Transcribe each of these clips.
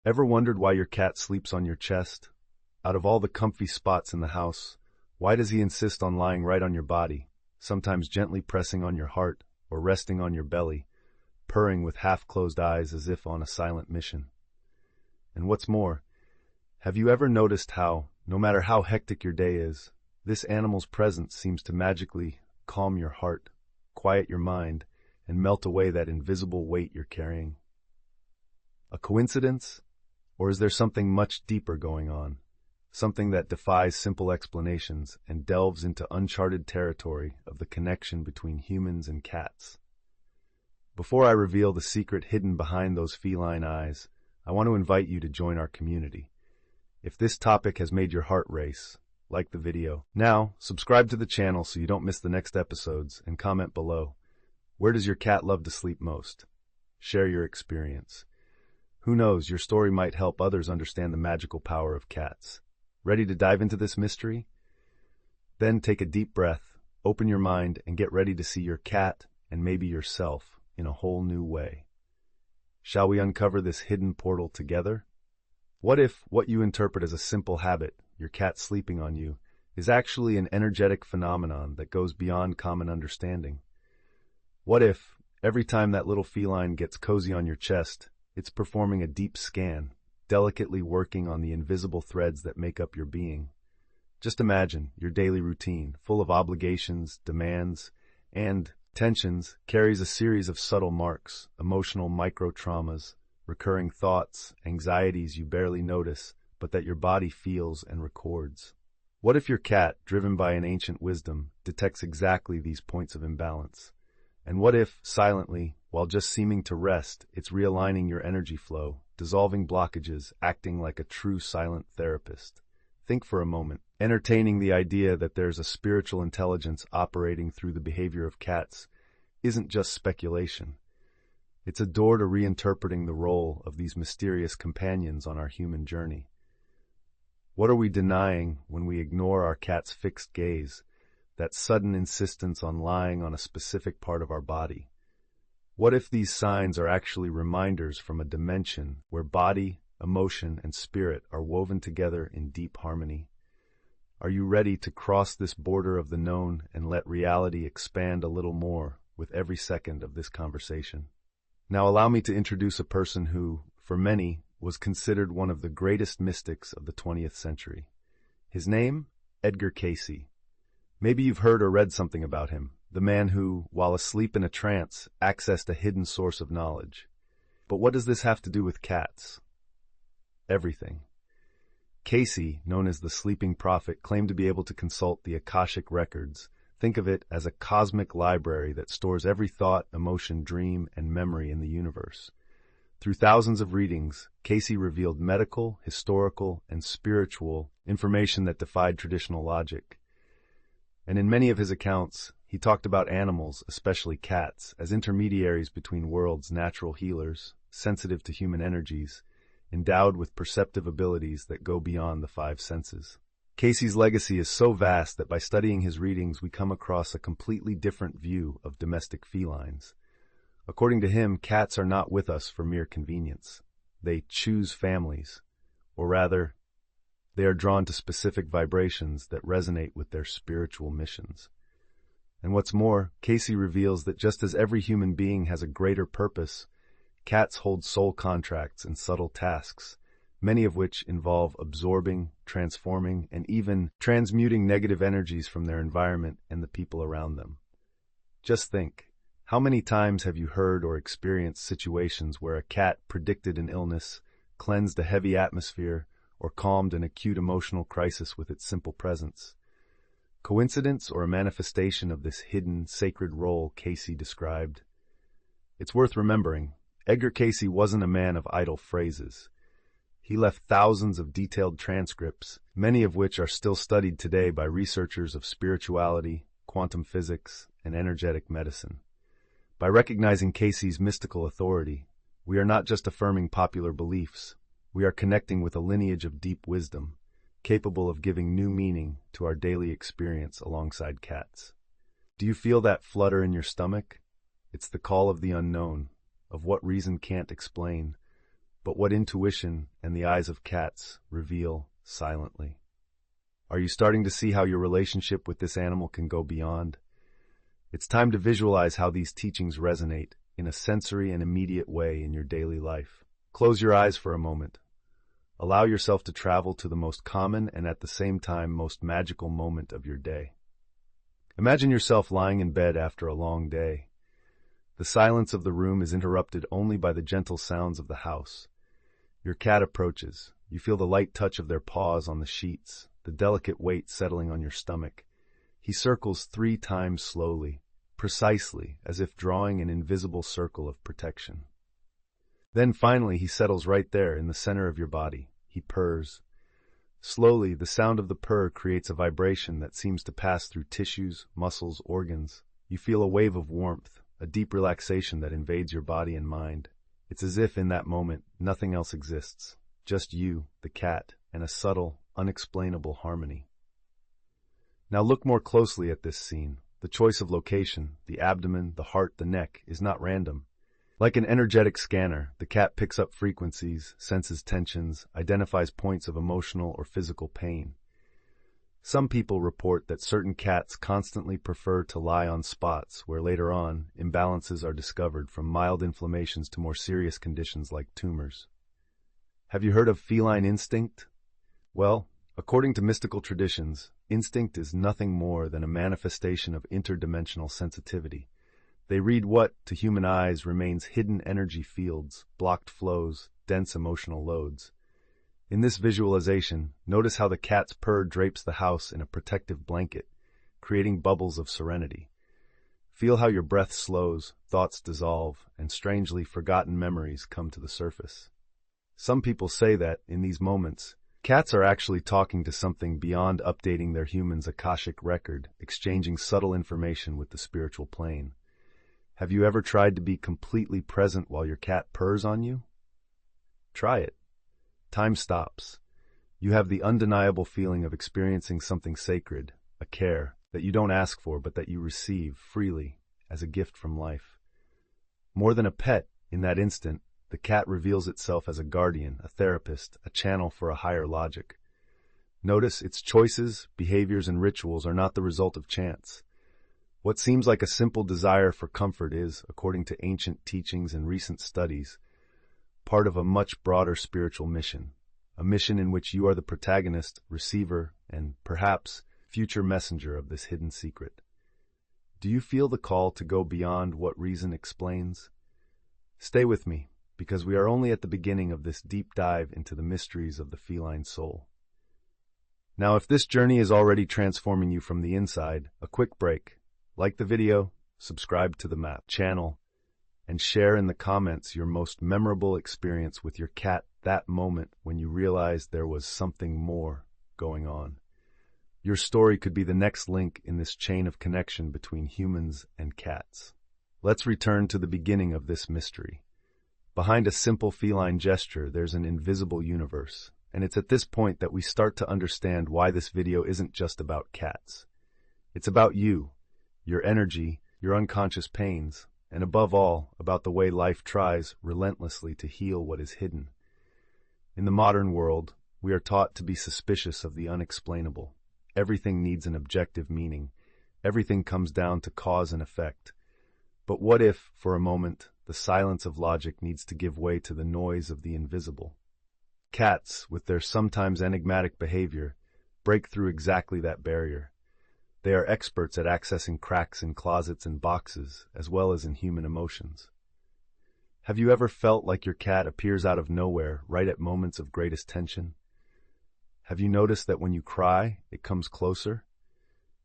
Ever wondered why your cat sleeps on your chest? Out of all the comfy spots in the house, why does he insist on lying right on your body, sometimes gently pressing on your heart or resting on your belly, purring with half-closed eyes as if on a silent mission? And what's more, have you ever noticed how, no matter how hectic your day is, this animal's presence seems to magically calm your heart, quiet your mind, and melt away that invisible weight you're carrying? A coincidence? Or is there something much deeper going on? Something that defies simple explanations and delves into uncharted territory of the connection between humans and cats. Before I reveal the secret hidden behind those feline eyes, I want to invite you to join our community. If this topic has made your heart race, like the video. Now, subscribe to the channel so you don't miss the next episodes, and comment below. Where does your cat love to sleep most? Share your experience. Who knows, your story might help others understand the magical power of cats. Ready to dive into this mystery? Then take a deep breath, open your mind, and get ready to see your cat, and maybe yourself, in a whole new way. Shall we uncover this hidden portal together? What if what you interpret as a simple habit, your cat sleeping on you, is actually an energetic phenomenon that goes beyond common understanding? What if, every time that little feline gets cozy on your chest, it's performing a deep scan, delicately working on the invisible threads that make up your being? Just imagine your daily routine, full of obligations, demands, and tensions, carries a series of subtle marks, emotional micro-traumas, recurring thoughts, anxieties you barely notice, but that your body feels and records. What if your cat, driven by an ancient wisdom, detects exactly these points of imbalance? And what if, silently, while just seeming to rest, it's realigning your energy flow, dissolving blockages, acting like a true silent therapist? Think for a moment. Entertaining the idea that there's a spiritual intelligence operating through the behavior of cats isn't just speculation. It's a door to reinterpreting the role of these mysterious companions on our human journey. What are we denying when we ignore our cat's fixed gaze, that sudden insistence on lying on a specific part of our body? What if these signs are actually reminders from a dimension where body, emotion, and spirit are woven together in deep harmony? Are you ready to cross this border of the known and let reality expand a little more with every second of this conversation? Now allow me to introduce a person who, for many, was considered one of the greatest mystics of the 20th century. His name? Edgar Cayce. Maybe you've heard or read something about him, the man who, while asleep in a trance, accessed a hidden source of knowledge. But what does this have to do with cats? Everything. Cayce, known as the Sleeping Prophet, claimed to be able to consult the Akashic records. Think of it as a cosmic library that stores every thought, emotion, dream, and memory in the universe. Through thousands of readings, Cayce revealed medical, historical, and spiritual information that defied traditional logic. And in many of his accounts, he talked about animals, especially cats, as intermediaries between worlds, natural healers, sensitive to human energies, endowed with perceptive abilities that go beyond the five senses. Cayce's legacy is so vast that by studying his readings, we come across a completely different view of domestic felines. According to him, cats are not with us for mere convenience. They choose families, or rather, they are drawn to specific vibrations that resonate with their spiritual missions. And what's more, Cayce reveals that just as every human being has a greater purpose, cats hold soul contracts and subtle tasks, many of which involve absorbing, transforming, and even transmuting negative energies from their environment and the people around them. Just think, how many times have you heard or experienced situations where a cat predicted an illness, cleansed a heavy atmosphere, or calmed an acute emotional crisis with its simple presence? Coincidence or a manifestation of this hidden, sacred role Cayce described? It's worth remembering, Edgar Cayce wasn't a man of idle phrases. He left thousands of detailed transcripts, many of which are still studied today by researchers of spirituality, quantum physics, and energetic medicine. By recognizing Cayce's mystical authority, we are not just affirming popular beliefs, we are connecting with a lineage of deep wisdom, capable of giving new meaning to our daily experience alongside cats. Do you feel that flutter in your stomach? It's the call of the unknown, of what reason can't explain, but what intuition and the eyes of cats reveal silently. Are you starting to see how your relationship with this animal can go beyond? It's time to visualize how these teachings resonate in a sensory and immediate way in your daily life. Close your eyes for a moment. Allow yourself to travel to the most common and at the same time most magical moment of your day. Imagine yourself lying in bed after a long day. The silence of the room is interrupted only by the gentle sounds of the house. Your cat approaches. You feel the light touch of their paws on the sheets, the delicate weight settling on your stomach. He circles 3 times slowly, precisely, as if drawing an invisible circle of protection. Then finally he settles right there in the center of your body. He purrs. Slowly, the sound of the purr creates a vibration that seems to pass through tissues, muscles, organs. You feel a wave of warmth, a deep relaxation that invades your body and mind. It's as if in that moment, nothing else exists. Just you, the cat, and a subtle, unexplainable harmony. Now look more closely at this scene. The choice of location, the abdomen, the heart, the neck, is not random. Like an energetic scanner, the cat picks up frequencies, senses tensions, identifies points of emotional or physical pain. Some people report that certain cats constantly prefer to lie on spots where later on, imbalances are discovered, from mild inflammations to more serious conditions like tumors. Have you heard of feline instinct? Well, according to mystical traditions, instinct is nothing more than a manifestation of interdimensional sensitivity. They read what, to human eyes, remains hidden energy fields, blocked flows, dense emotional loads. In this visualization, notice how the cat's purr drapes the house in a protective blanket, creating bubbles of serenity. Feel how your breath slows, thoughts dissolve, and strangely forgotten memories come to the surface. Some people say that, in these moments, cats are actually talking to something beyond updating their human's Akashic record, exchanging subtle information with the spiritual plane. Have you ever tried to be completely present while your cat purrs on you? Try it. Time stops. You have the undeniable feeling of experiencing something sacred, a care, that you don't ask for but that you receive freely as a gift from life. More than a pet, in that instant, the cat reveals itself as a guardian, a therapist, a channel for a higher logic. Notice its choices, behaviors, and rituals are not the result of chance. What seems like a simple desire for comfort is, according to ancient teachings and recent studies, part of a much broader spiritual mission, a mission in which you are the protagonist, receiver, and, perhaps, future messenger of this hidden secret. Do you feel the call to go beyond what reason explains? Stay with me, because we are only at the beginning of this deep dive into the mysteries of the feline soul. Now, if this journey is already transforming you from the inside, a quick break. Like the video, subscribe to the channel, and share in the comments your most memorable experience with your cat, that moment when you realized there was something more going on. Your story could be the next link in this chain of connection between humans and cats. Let's return to the beginning of this mystery. Behind a simple feline gesture, there's an invisible universe, and it's at this point that we start to understand why this video isn't just about cats. It's about you, your energy, your unconscious pains, and above all, about the way life tries relentlessly to heal what is hidden. In the modern world, we are taught to be suspicious of the unexplainable. Everything needs an objective meaning. Everything comes down to cause and effect. But what if, for a moment, the silence of logic needs to give way to the noise of the invisible? Cats, with their sometimes enigmatic behavior, break through exactly that barrier. They are experts at accessing cracks in closets and boxes, as well as in human emotions. Have you ever felt like your cat appears out of nowhere, right at moments of greatest tension? Have you noticed that when you cry, it comes closer?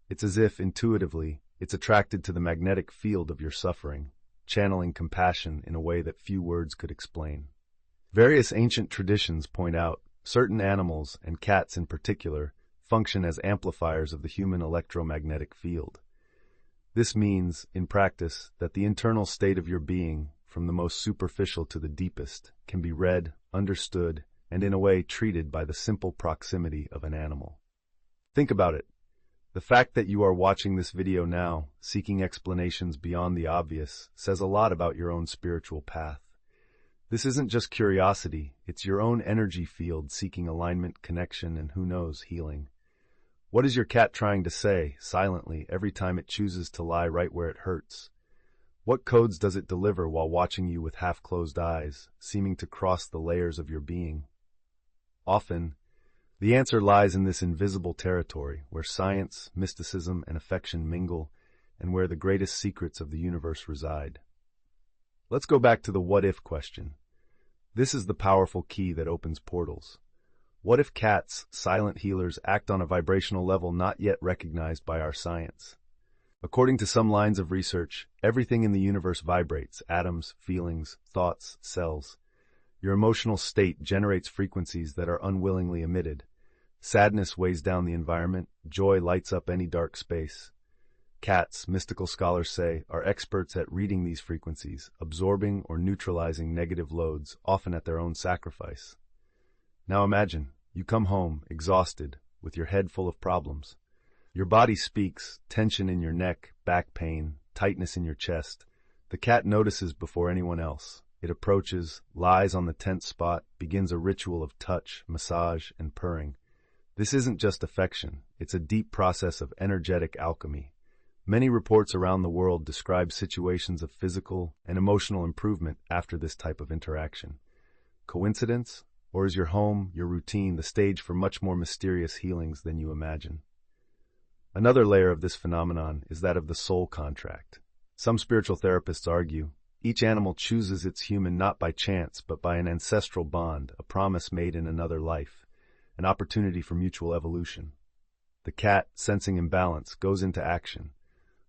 It's as if, intuitively, it's attracted to the magnetic field of your suffering, channeling compassion in a way that few words could explain. Various ancient traditions point out certain animals, and cats in particular, function as amplifiers of the human electromagnetic field. This means, in practice, that the internal state of your being, from the most superficial to the deepest, can be read, understood, and in a way treated by the simple proximity of an animal. Think about it. The fact that you are watching this video now, seeking explanations beyond the obvious, says a lot about your own spiritual path. This isn't just curiosity, it's your own energy field seeking alignment, connection, and who knows, healing. What is your cat trying to say, silently, every time it chooses to lie right where it hurts? What codes does it deliver while watching you with half-closed eyes, seeming to cross the layers of your being? Often, the answer lies in this invisible territory, where science, mysticism, and affection mingle, and where the greatest secrets of the universe reside. Let's go back to the what-if question. This is the powerful key that opens portals. What if cats, silent healers, act on a vibrational level not yet recognized by our science? According to some lines of research, everything in the universe vibrates: atoms, feelings, thoughts, cells. Your emotional state generates frequencies that are unwillingly emitted. Sadness weighs down the environment, joy lights up any dark space. Cats, mystical scholars say, are experts at reading these frequencies, absorbing or neutralizing negative loads, often at their own sacrifice. Now imagine, you come home, exhausted, with your head full of problems. Your body speaks, tension in your neck, back pain, tightness in your chest. The cat notices before anyone else. It approaches, lies on the tense spot, begins a ritual of touch, massage, and purring. This isn't just affection, it's a deep process of energetic alchemy. Many reports around the world describe situations of physical and emotional improvement after this type of interaction. Coincidence? Or is your home, your routine, the stage for much more mysterious healings than you imagine? Another layer of this phenomenon is that of the soul contract. Some spiritual therapists argue, each animal chooses its human not by chance, but by an ancestral bond, a promise made in another life, an opportunity for mutual evolution. The cat, sensing imbalance, goes into action.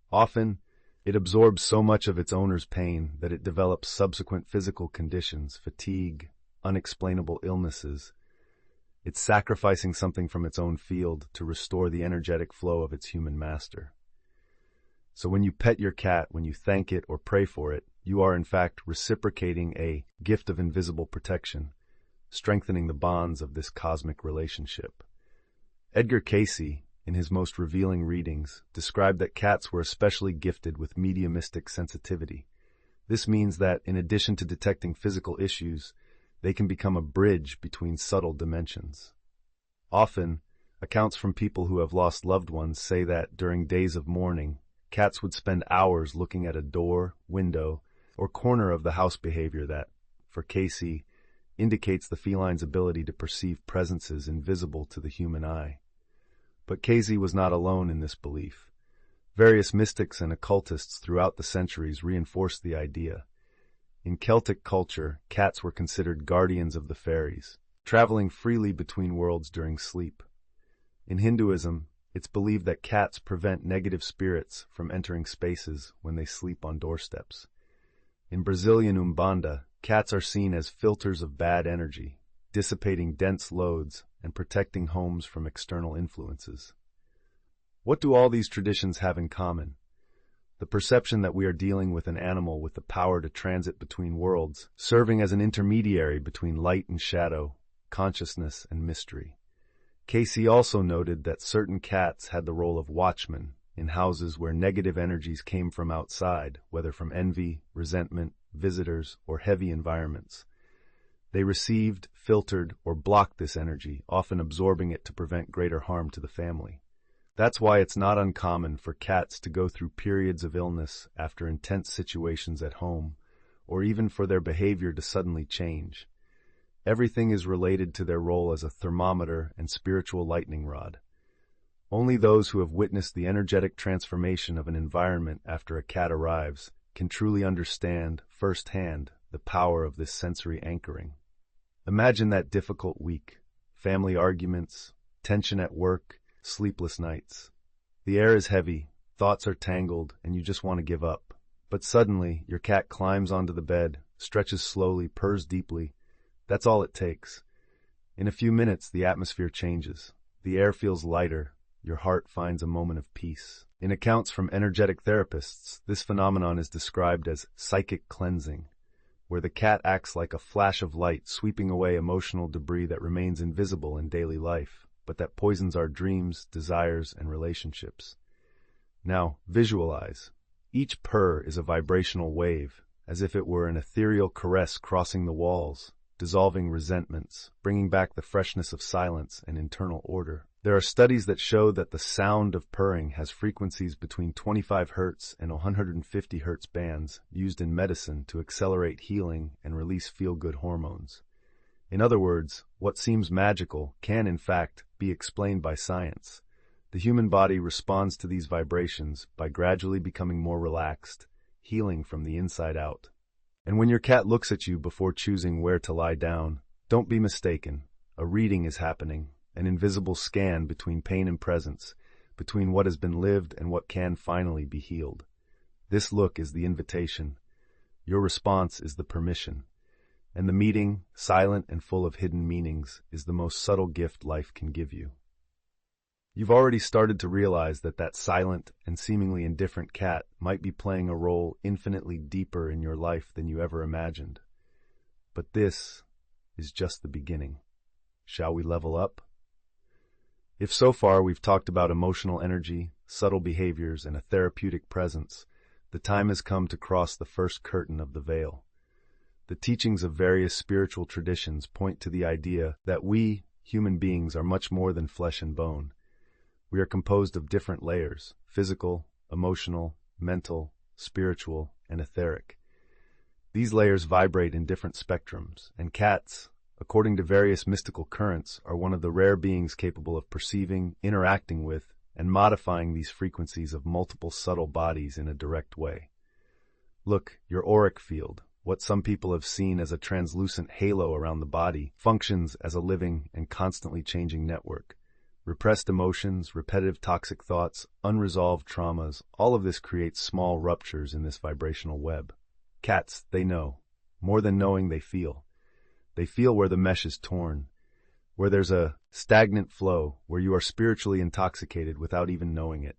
Often, it absorbs so much of its owner's pain that it develops subsequent physical conditions, fatigue, unexplainable illnesses. It's sacrificing something from its own field to restore the energetic flow of its human master. So when you pet your cat, when you thank it or pray for it, you are in fact reciprocating a gift of invisible protection, strengthening the bonds of this cosmic relationship. Edgar Cayce, in his most revealing readings, described that cats were especially gifted with mediumistic sensitivity. This means that, in addition to detecting physical issues, they can become a bridge between subtle dimensions. Often, accounts from people who have lost loved ones say that during days of mourning, cats would spend hours looking at a door, window, or corner of the house, behavior that, for Cayce, indicates the feline's ability to perceive presences invisible to the human eye. But Cayce was not alone in this belief. Various mystics and occultists throughout the centuries reinforced the idea. In Celtic culture, cats were considered guardians of the fairies, traveling freely between worlds during sleep. In Hinduism, it's believed that cats prevent negative spirits from entering spaces when they sleep on doorsteps. In Brazilian Umbanda, cats are seen as filters of bad energy, dissipating dense loads and protecting homes from external influences. What do all these traditions have in common? The perception that we are dealing with an animal with the power to transit between worlds, serving as an intermediary between light and shadow, consciousness and mystery. Cayce also noted that certain cats had the role of watchmen in houses where negative energies came from outside, whether from envy, resentment, visitors, or heavy environments. They received, filtered, or blocked this energy, often absorbing it to prevent greater harm to the family. That's why it's not uncommon for cats to go through periods of illness after intense situations at home, or even for their behavior to suddenly change. Everything is related to their role as a thermometer and spiritual lightning rod. Only those who have witnessed the energetic transformation of an environment after a cat arrives can truly understand, firsthand, the power of this sensory anchoring. Imagine that difficult week, family arguments, tension at work, sleepless nights. The air is heavy, thoughts are tangled, and you just want to give up. But suddenly, your cat climbs onto the bed, stretches slowly, purrs deeply. That's all it takes. In a few minutes, the atmosphere changes. The air feels lighter. Your heart finds a moment of peace. In accounts from energetic therapists, this phenomenon is described as psychic cleansing, where the cat acts like a flash of light, sweeping away emotional debris that remains invisible in daily life, but that poisons our dreams, desires, and relationships. Now, visualize. Each purr is a vibrational wave, as if it were an ethereal caress crossing the walls, dissolving resentments, bringing back the freshness of silence and internal order. There are studies that show that the sound of purring has frequencies between 25 Hz and 150 Hz bands used in medicine to accelerate healing and release feel-good hormones. In other words, what seems magical can, in fact, be explained by science. The human body responds to these vibrations by gradually becoming more relaxed, healing from the inside out. And when your cat looks at you before choosing where to lie down, don't be mistaken. A reading is happening, an invisible scan between pain and presence, between what has been lived and what can finally be healed. This look is the invitation. Your response is the permission. And the meeting, silent and full of hidden meanings, is the most subtle gift life can give you. You've already started to realize that that silent and seemingly indifferent cat might be playing a role infinitely deeper in your life than you ever imagined. But this is just the beginning. Shall we level up? If so far we've talked about emotional energy, subtle behaviors, and a therapeutic presence, the time has come to cross the first curtain of the veil. The teachings of various spiritual traditions point to the idea that we, human beings, are much more than flesh and bone. We are composed of different layers: physical, emotional, mental, spiritual, and etheric. These layers vibrate in different spectrums, and cats, according to various mystical currents, are one of the rare beings capable of perceiving, interacting with, and modifying these frequencies of multiple subtle bodies in a direct way. Look, your auric field, what some people have seen as a translucent halo around the body, functions as a living and constantly changing network. Repressed emotions, repetitive toxic thoughts, unresolved traumas, all of this creates small ruptures in this vibrational web. Cats, they know. More than knowing, they feel. They feel where the mesh is torn, where there's a stagnant flow, where you are spiritually intoxicated without even knowing it.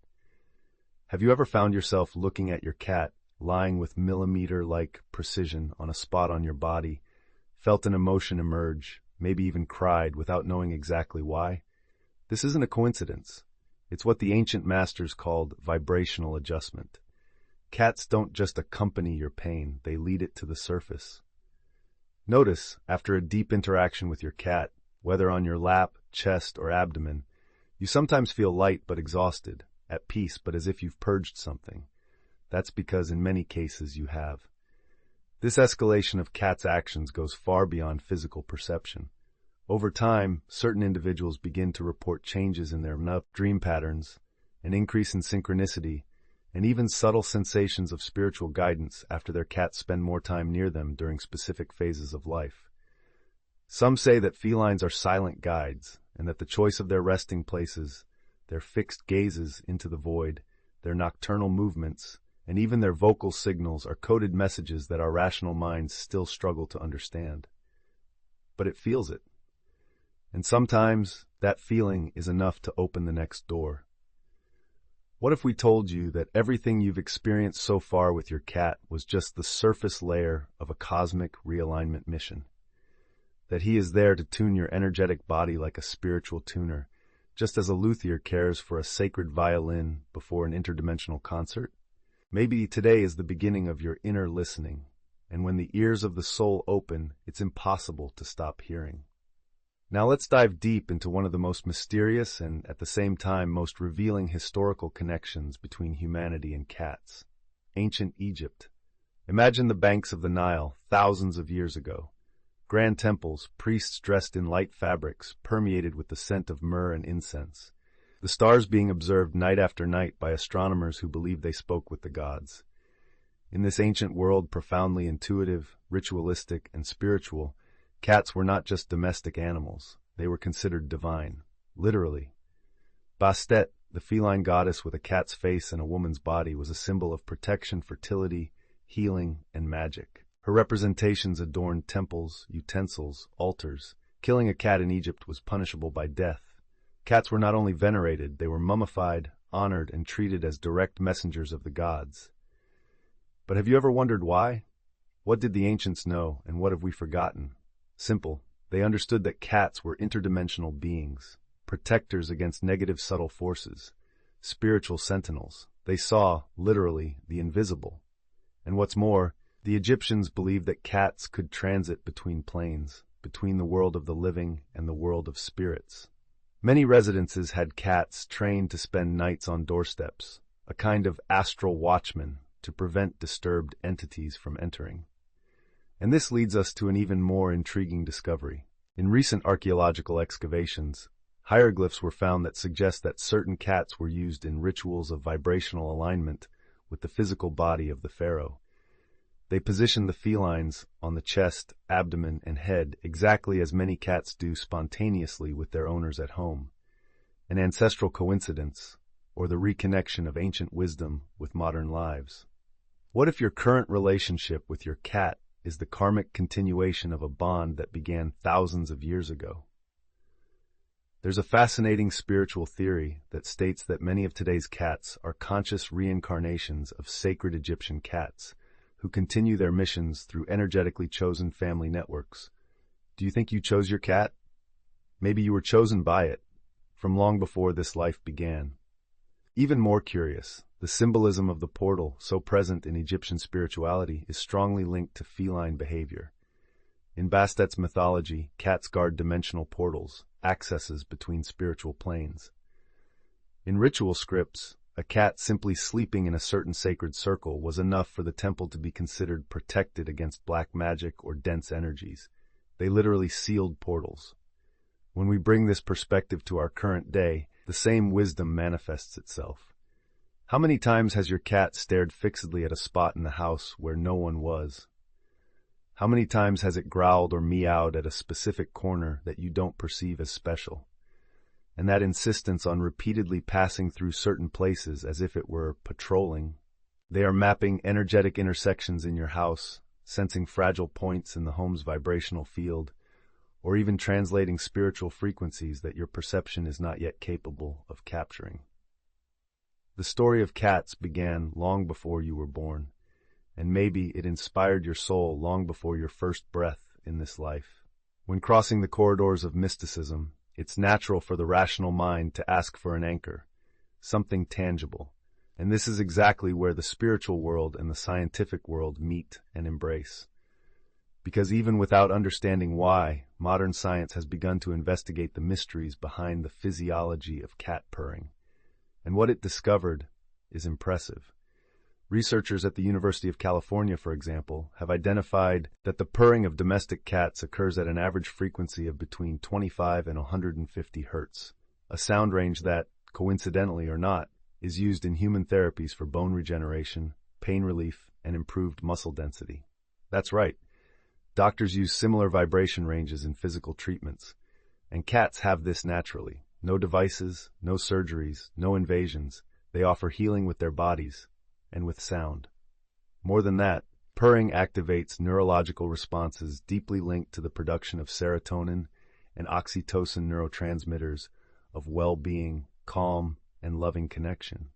Have you ever found yourself looking at your cat, lying with millimeter-like precision on a spot on your body, felt an emotion emerge, maybe even cried without knowing exactly why? This isn't a coincidence. It's what the ancient masters called vibrational adjustment. Cats don't just accompany your pain, they lead it to the surface. Notice, after a deep interaction with your cat, whether on your lap, chest, or abdomen, you sometimes feel light but exhausted, at peace but as if you've purged something. That's because in many cases you have. This escalation of cats' actions goes far beyond physical perception. Over time, certain individuals begin to report changes in their dream patterns, an increase in synchronicity, and even subtle sensations of spiritual guidance after their cats spend more time near them during specific phases of life. Some say that felines are silent guides, and that the choice of their resting places, their fixed gazes into the void, their nocturnal movements, and even their vocal signals are coded messages that our rational minds still struggle to understand. But it feels it. And sometimes that feeling is enough to open the next door. What if we told you that everything you've experienced so far with your cat was just the surface layer of a cosmic realignment mission? That he is there to tune your energetic body like a spiritual tuner, just as a luthier cares for a sacred violin before an interdimensional concert? Maybe today is the beginning of your inner listening, and when the ears of the soul open, it's impossible to stop hearing. Now let's dive deep into one of the most mysterious and, at the same time, most revealing historical connections between humanity and cats: ancient Egypt. Imagine the banks of the Nile thousands of years ago. Grand temples, priests dressed in light fabrics, permeated with the scent of myrrh and incense. The stars being observed night after night by astronomers who believed they spoke with the gods. In this ancient world, profoundly intuitive, ritualistic, and spiritual, cats were not just domestic animals, they were considered divine, literally. Bastet, the feline goddess with a cat's face and a woman's body, was a symbol of protection, fertility, healing, and magic. Her representations adorned temples, utensils, altars. Killing a cat in Egypt was punishable by death. Cats were not only venerated, they were mummified, honored, and treated as direct messengers of the gods. But have you ever wondered why? What did the ancients know, and what have we forgotten? Simple. They understood that cats were interdimensional beings, protectors against negative subtle forces, spiritual sentinels. They saw, literally, the invisible. And what's more, The Egyptians believed that cats could transit between planes, between the world of the living and the world of spirits. Many residences had cats trained to spend nights on doorsteps, a kind of astral watchman to prevent disturbed entities from entering. And this leads us to an even more intriguing discovery. In recent archaeological excavations, hieroglyphs were found that suggest that certain cats were used in rituals of vibrational alignment with the physical body of the pharaoh. They positioned the felines on the chest, abdomen, and head exactly as many cats do spontaneously with their owners at home. An ancestral coincidence, or the reconnection of ancient wisdom with modern lives. What if your current relationship with your cat is the karmic continuation of a bond that began thousands of years ago? There's a fascinating spiritual theory that states that many of today's cats are conscious reincarnations of sacred Egyptian cats, who continue their missions through energetically chosen family networks. Do you think you chose your cat? Maybe you were chosen by it, from long before this life began. Even more curious, the symbolism of the portal, so present in Egyptian spirituality, is strongly linked to feline behavior. In Bastet's mythology, cats guard dimensional portals, accesses between spiritual planes. In ritual scripts, a cat simply sleeping in a certain sacred circle was enough for the temple to be considered protected against black magic or dense energies. They literally sealed portals. When we bring this perspective to our current day, the same wisdom manifests itself. How many times has your cat stared fixedly at a spot in the house where no one was? How many times has it growled or meowed at a specific corner that you don't perceive as special? And that insistence on repeatedly passing through certain places as if it were patrolling. They are mapping energetic intersections in your house, sensing fragile points in the home's vibrational field, or even translating spiritual frequencies that your perception is not yet capable of capturing. The story of cats began long before you were born, and maybe it inspired your soul long before your first breath in this life. When crossing the corridors of mysticism, it's natural for the rational mind to ask for an anchor, something tangible. And this is exactly where the spiritual world and the scientific world meet and embrace. Because even without understanding why, modern science has begun to investigate the mysteries behind the physiology of cat purring. And what it discovered is impressive. Researchers at the University of California, for example, have identified that the purring of domestic cats occurs at an average frequency of between 25 and 150 hertz, a sound range that, coincidentally or not, is used in human therapies for bone regeneration, pain relief, and improved muscle density. That's right. Doctors use similar vibration ranges in physical treatments, and cats have this naturally. No devices, no surgeries, no invasions. They offer healing with their bodies and with sound. More than that, purring activates neurological responses deeply linked to the production of serotonin and oxytocin neurotransmitters of well-being, calm, and loving connection.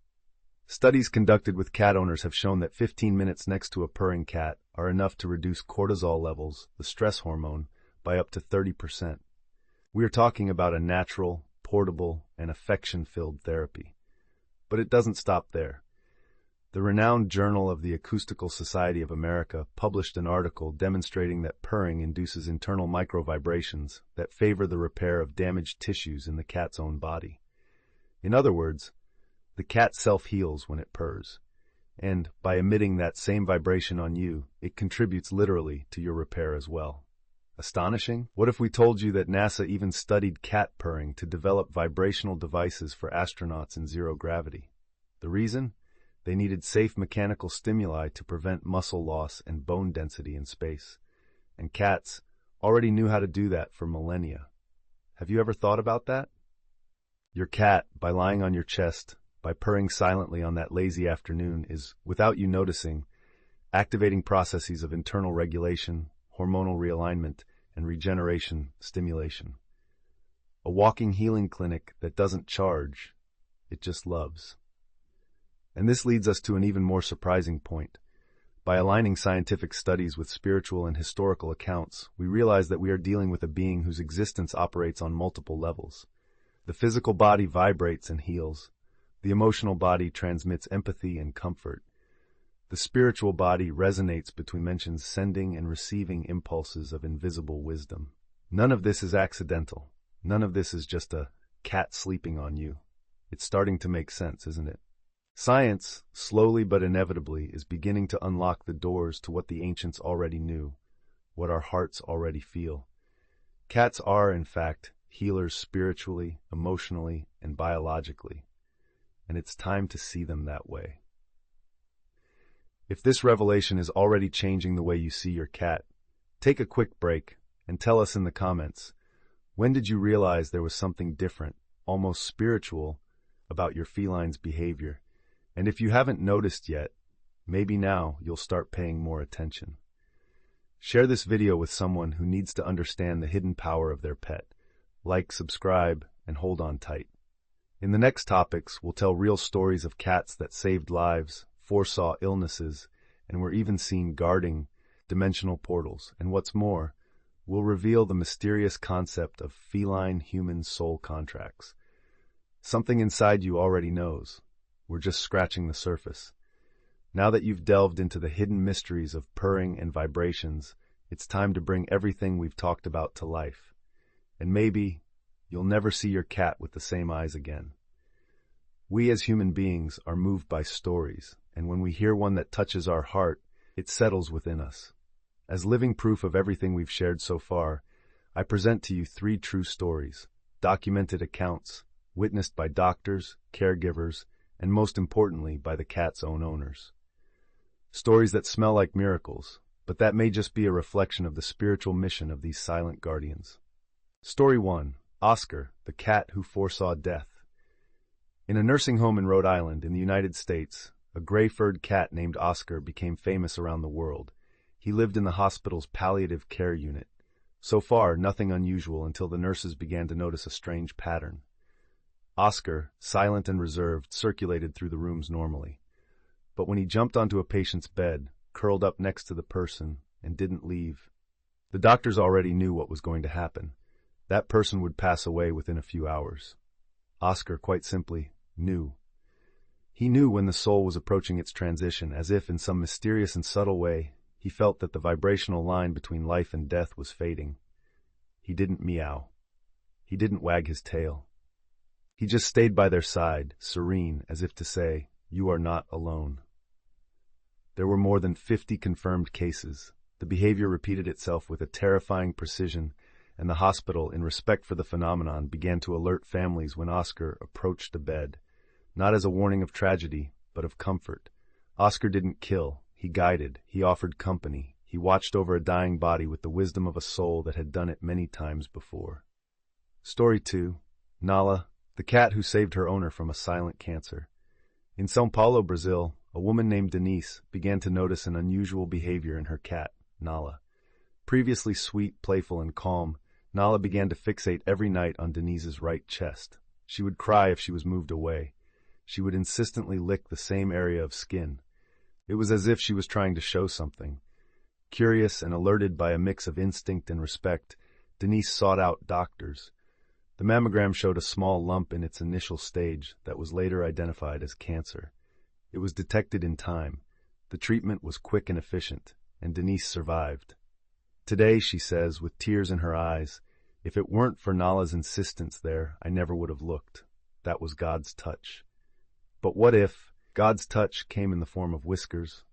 Studies conducted with cat owners have shown that 15 minutes next to a purring cat are enough to reduce cortisol levels, the stress hormone, by up to 30%. We are talking about a natural, portable, and affection-filled therapy. But it doesn't stop there. The renowned Journal of the Acoustical Society of America published an article demonstrating that purring induces internal microvibrations that favor the repair of damaged tissues in the cat's own body. In other words, the cat self-heals when it purrs, and by emitting that same vibration on you, it contributes literally to your repair as well. Astonishing? What if we told you that NASA even studied cat purring to develop vibrational devices for astronauts in zero gravity? The reason? They needed safe mechanical stimuli to prevent muscle loss and bone density in space. And cats already knew how to do that for millennia. Have you ever thought about that? Your cat, by lying on your chest, by purring silently on that lazy afternoon, is, without you noticing, activating processes of internal regulation, hormonal realignment, and regeneration stimulation. A walking healing clinic that doesn't charge, it just loves. And this leads us to an even more surprising point. By aligning scientific studies with spiritual and historical accounts, we realize that we are dealing with a being whose existence operates on multiple levels. The physical body vibrates and heals. The emotional body transmits empathy and comfort. The The spiritual body resonates between mentions sending and receiving impulses of invisible wisdom. None of this is accidental. None of this is just a cat sleeping on you. It's starting to make sense, isn't it? Science, slowly but inevitably, is beginning to unlock the doors to what the ancients already knew, what our hearts already feel. Cats are, in fact, healers spiritually, emotionally, and biologically, and it's time to see them that way. If this revelation is already changing the way you see your cat, take a quick break and tell us in the comments, when did you realize there was something different, almost spiritual, about your feline's behavior? And if you haven't noticed yet, maybe now you'll start paying more attention. Share this video with someone who needs to understand the hidden power of their pet. Like, subscribe, and hold on tight. In the next topics, we'll tell real stories of cats that saved lives, foresaw illnesses, and were even seen guarding dimensional portals. And what's more, we'll reveal the mysterious concept of feline-human soul contracts. Something inside you already knows. We're just scratching the surface. Now that you've delved into the hidden mysteries of purring and vibrations, it's time to bring everything we've talked about to life. And maybe you'll never see your cat with the same eyes again. We as human beings are moved by stories, and when we hear one that touches our heart, it settles within us. As living proof of everything we've shared so far, I present to you 3 true stories, documented accounts, witnessed by doctors, caregivers, and most importantly, by the cat's own owners. Stories that smell like miracles, but that may just be a reflection of the spiritual mission of these silent guardians. Story 1. Oscar, the cat who foresaw death. In a nursing home in Rhode Island, in the United States, a gray-furred cat named Oscar became famous around the world. He lived in the hospital's palliative care unit. So far, nothing unusual until the nurses began to notice a strange pattern. Oscar, silent and reserved, circulated through the rooms normally. But when he jumped onto a patient's bed, curled up next to the person, and didn't leave, the doctors already knew what was going to happen. That person would pass away within a few hours. Oscar, quite simply, knew. He knew when the soul was approaching its transition, as if, in some mysterious and subtle way, he felt that the vibrational line between life and death was fading. He didn't meow. He didn't wag his tail. He just stayed by their side, serene, as if to say, "You are not alone." There were more than 50 confirmed cases. The behavior repeated itself with a terrifying precision, and the hospital, in respect for the phenomenon, began to alert families when Oscar approached a bed, not as a warning of tragedy, but of comfort. Oscar didn't kill. He guided. He offered company. He watched over a dying body with the wisdom of a soul that had done it many times before. Story 2. Nala, the cat who saved her owner from a silent cancer. In São Paulo, Brazil, a woman named Denise began to notice an unusual behavior in her cat, Nala. Previously sweet, playful, and calm, Nala began to fixate every night on Denise's right chest. She would cry if she was moved away. She would insistently lick the same area of skin. It was as if she was trying to show something. Curious and alerted by a mix of instinct and respect, Denise sought out doctors. The mammogram showed a small lump in its initial stage that was later identified as cancer. It was detected in time. The treatment was quick and efficient, and Denise survived. Today, she says, with tears in her eyes, "If it weren't for Nala's insistence there, I never would have looked. That was God's touch." But what if God's touch came in the form of whiskers?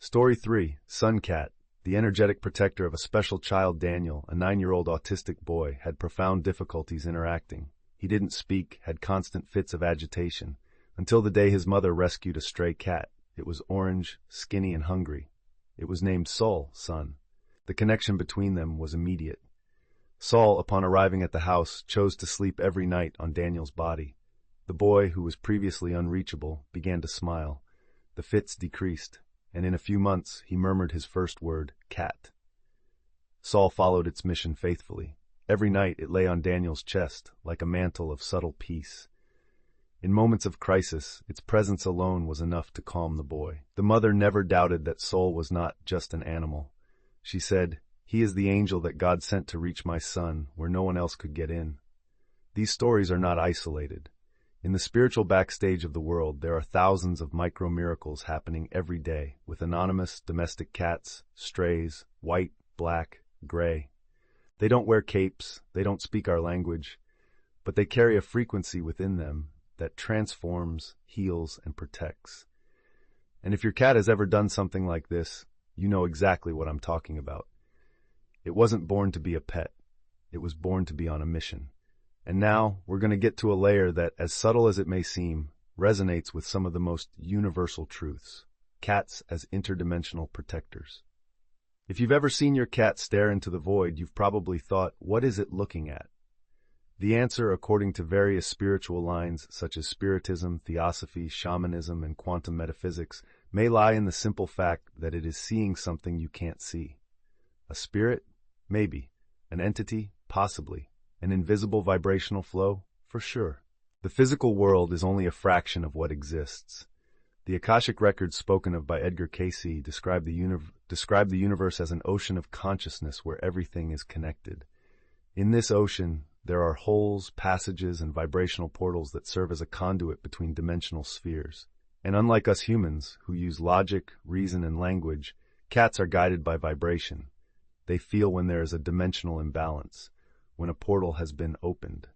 Story 3. Suncat, the energetic protector of a special child, Daniel, a 9-year-old autistic boy, had profound difficulties interacting. He didn't speak, had constant fits of agitation, until the day his mother rescued a stray cat. It was orange, skinny, and hungry. It was named Sol, son. The connection between them was immediate. Sol, upon arriving at the house, chose to sleep every night on Daniel's body. The boy, who was previously unreachable, began to smile. The fits decreased, and in a few months he murmured his first word, cat. Sol followed its mission faithfully. Every night it lay on Daniel's chest, like a mantle of subtle peace. In moments of crisis, its presence alone was enough to calm the boy. The mother never doubted that Sol was not just an animal. She said, "He is the angel that God sent to reach my son, where no one else could get in." These stories are not isolated. In the spiritual backstage of the world, there are thousands of micro-miracles happening every day with anonymous domestic cats, strays, white, black, gray. They don't wear capes, they don't speak our language, but they carry a frequency within them that transforms, heals, and protects. And if your cat has ever done something like this, you know exactly what I'm talking about. It wasn't born to be a pet. It was born to be on a mission. And now we're going to get to a layer that, as subtle as it may seem, resonates with some of the most universal truths. Cats as interdimensional protectors. If you've ever seen your cat stare into the void, you've probably thought, what is it looking at? The answer, according to various spiritual lines such as Spiritism, Theosophy, Shamanism, and quantum metaphysics, may lie in the simple fact that it is seeing something you can't see. A spirit? Maybe. An entity? Possibly. An invisible vibrational flow? For sure. The physical world is only a fraction of what exists. The Akashic records spoken of by Edgar Cayce describe the universe as an ocean of consciousness where everything is connected. In this ocean, there are holes, passages, and vibrational portals that serve as a conduit between dimensional spheres. And unlike us humans, who use logic, reason, and language, cats are guided by vibration. They feel when there is a dimensional imbalance, when a portal has been opened,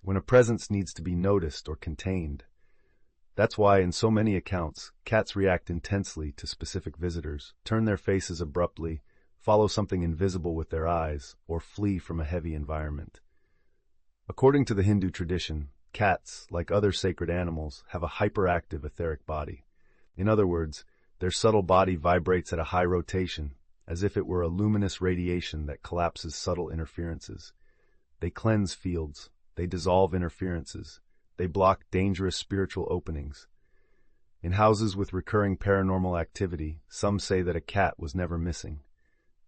when a presence needs to be noticed or contained. That's why, in so many accounts, cats react intensely to specific visitors, turn their faces abruptly, follow something invisible with their eyes, or flee from a heavy environment. According to the Hindu tradition, cats, like other sacred animals, have a hyperactive etheric body. In other words, their subtle body vibrates at a high rotation, as if it were a luminous radiation that collapses subtle interferences. They cleanse fields, they dissolve interferences, they block dangerous spiritual openings. In houses with recurring paranormal activity, some say that a cat was never missing.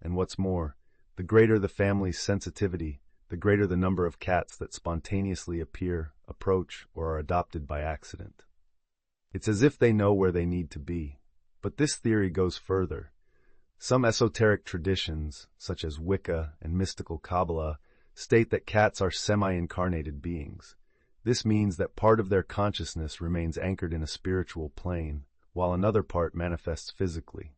And what's more, the greater the family's sensitivity, the greater the number of cats that spontaneously appear, approach, or are adopted by accident. It's as if they know where they need to be. But this theory goes further. Some esoteric traditions, such as Wicca and mystical Kabbalah, state that cats are semi-incarnated beings. This means that part of their consciousness remains anchored in a spiritual plane, while another part manifests physically.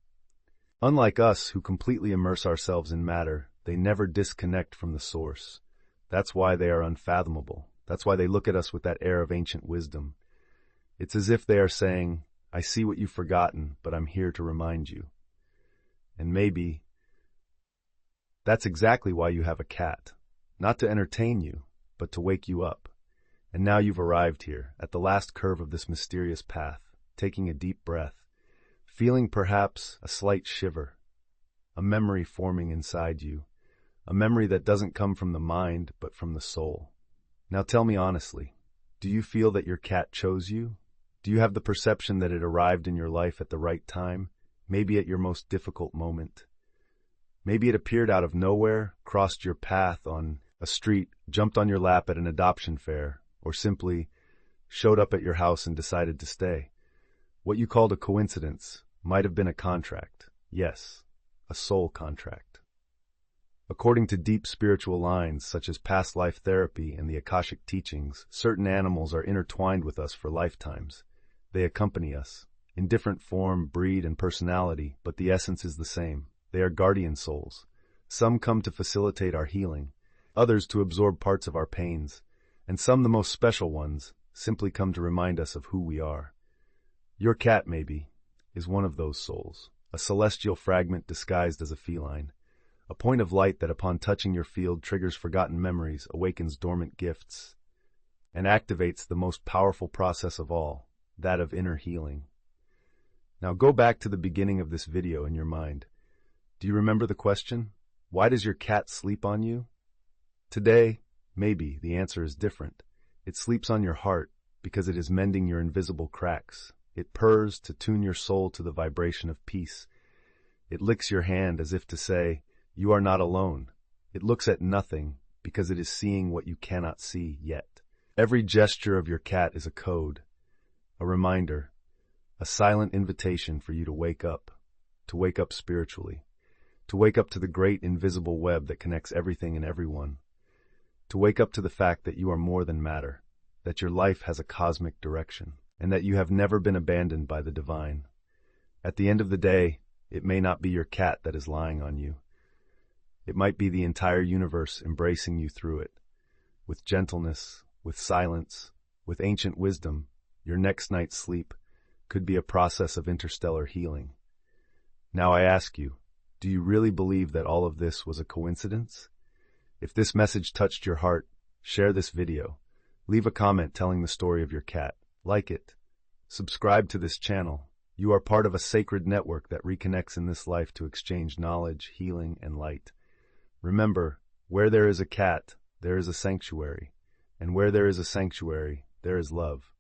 Unlike us, who completely immerse ourselves in matter, they never disconnect from the source. That's why they are unfathomable. That's why they look at us with that air of ancient wisdom. It's as if they are saying, I see what you've forgotten, but I'm here to remind you. And maybe that's exactly why you have a cat. Not to entertain you, but to wake you up. And now you've arrived here, at the last curve of this mysterious path, taking a deep breath, feeling perhaps a slight shiver, a memory forming inside you, a memory that doesn't come from the mind, but from the soul. Now tell me honestly, do you feel that your cat chose you? Do you have the perception that it arrived in your life at the right time, maybe at your most difficult moment? Maybe it appeared out of nowhere, crossed your path on a street, jumped on your lap at an adoption fair, or simply showed up at your house and decided to stay. What you called a coincidence might have been a contract. Yes, a soul contract. According to deep spiritual lines such as past life therapy and the Akashic teachings, certain animals are intertwined with us for lifetimes. They accompany us, in different form, breed, and personality, but the essence is the same. They are guardian souls. Some come to facilitate our healing, others to absorb parts of our pains, and some, the most special ones, simply come to remind us of who we are. Your cat, maybe, is one of those souls, a celestial fragment disguised as a feline, a point of light that upon touching your field triggers forgotten memories, awakens dormant gifts, and activates the most powerful process of all, that of inner healing. Now go back to the beginning of this video in your mind. Do you remember the question? Why does your cat sleep on you? Today, maybe the answer is different. It sleeps on your heart because it is mending your invisible cracks. It purrs to tune your soul to the vibration of peace. It licks your hand as if to say, you are not alone. It looks at nothing because it is seeing what you cannot see yet. Every gesture of your cat is a code, a reminder, a silent invitation for you to wake up spiritually, to wake up to the great invisible web that connects everything and everyone, to wake up to the fact that you are more than matter, that your life has a cosmic direction, and that you have never been abandoned by the divine. At the end of the day, it may not be your cat that is lying on you. It might be the entire universe embracing you through it. With gentleness, with silence, with ancient wisdom, your next night's sleep could be a process of interstellar healing. Now I ask you, do you really believe that all of this was a coincidence? If this message touched your heart, share this video. Leave a comment telling the story of your cat. Like it. Subscribe to this channel. You are part of a sacred network that reconnects in this life to exchange knowledge, healing, and light. Remember, where there is a cat, there is a sanctuary. And where there is a sanctuary, there is love.